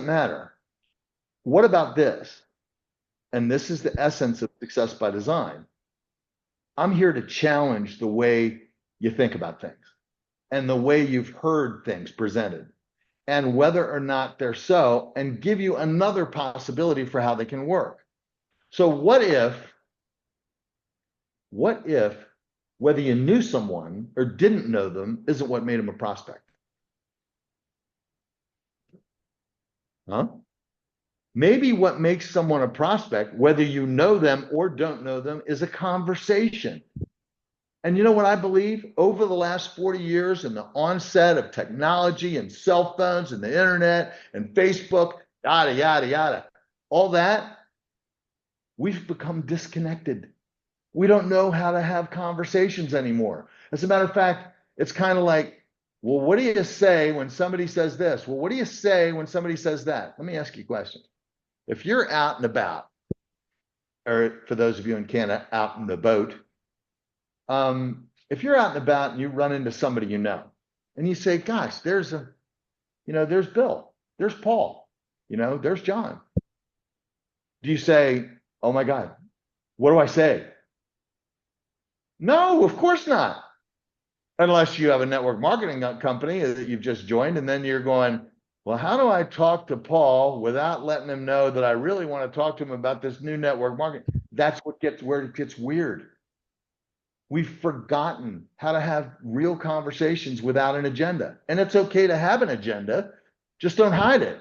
matter. What about this? And this is the essence of success by design. I'm here to challenge the way you think about things and the way you've heard things presented and whether or not they're so, and give you another possibility for how they can work. So what if whether you knew someone or didn't know them isn't what made them a prospect? Huh? Maybe what makes someone a prospect, whether you know them or don't know them, is a conversation. And you know what I believe? Over the last 40 years and the onset of technology and cell phones and the internet and Facebook, yada, yada, yada, all that, we've become disconnected. We don't know how to have conversations anymore. As a matter of fact, it's kind of like, well, what do you say when somebody says this? Well, what do you say when somebody says that? Let me ask you a question. If you're out and about, or for those of you in Canada, out in the boat, if you're out and about and you run into somebody you know, and you say, gosh, there's Bill, there's Paul, there's John. Do you say, oh my God, what do I say? No, of course not. Unless you have a network marketing company that you've just joined, and then you're going, well, how do I talk to Paul without letting him know that I really want to talk to him about this new network marketing? That's where it gets weird. We've forgotten how to have real conversations without an agenda. And it's okay to have an agenda, just don't hide it.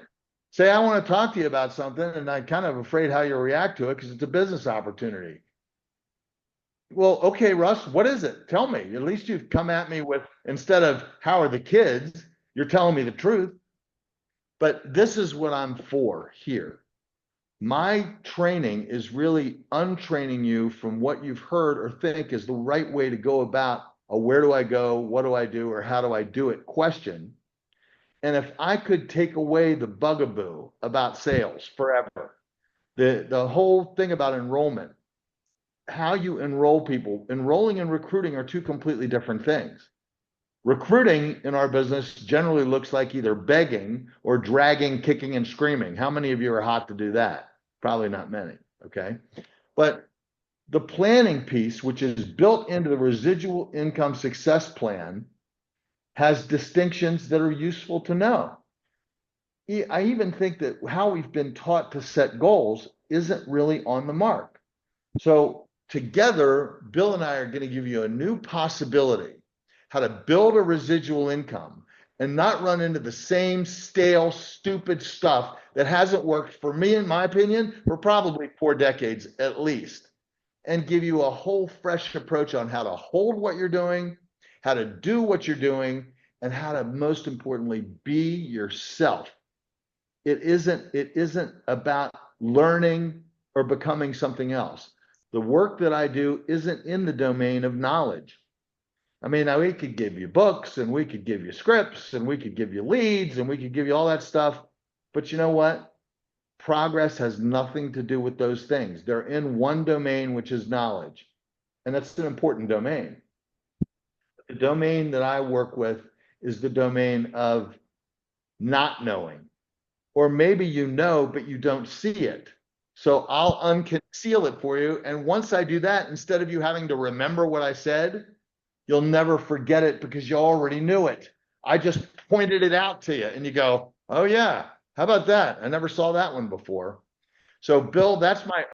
Say, I want to talk to you about something, and I'm kind of afraid how you'll react to it because it's a business opportunity. Well, okay, Russ, what is it? Tell me. At least you've come at me with, instead of how are the kids, you're telling me the truth. But this is what I'm for here. My training is really untraining you from what you've heard or think is the right way to go about a where do I go, what do I do, or how do I do it question. And if I could take away the bugaboo about sales forever, the whole thing about enrollment, how you enroll people, enrolling and recruiting are two completely different things. Recruiting in our business generally looks like either begging or dragging, kicking, and screaming. How many of you are hot to do that? Probably not many, okay? But the planning piece, which is built into the residual income success plan, has distinctions that are useful to know. I even think that how we've been taught to set goals isn't really on the mark. So together, Bill and I are going to give you a new possibility how to build a residual income and not run into the same stale, stupid stuff that hasn't worked for me, in my opinion, for probably 4 decades at least, and give you a whole fresh approach on how to hold what you're doing, how to do what you're doing, and how to, most importantly, be yourself. It isn't about learning or becoming something else. The work that I do isn't in the domain of knowledge. I mean, now we could give you books and we could give you scripts and we could give you leads and we could give you all that stuff. But you know what? Progress has nothing to do with those things. They're in one domain, which is knowledge. And that's an important domain. The domain that I work with is the domain of not knowing. Or maybe you know, but you don't see it. So I'll unconceal it for you. And once I do that, instead of you having to remember what I said, you'll never forget it because you already knew it. I just pointed it out to you and you go, oh yeah, how about that? I never saw that one before. So Bill, that's my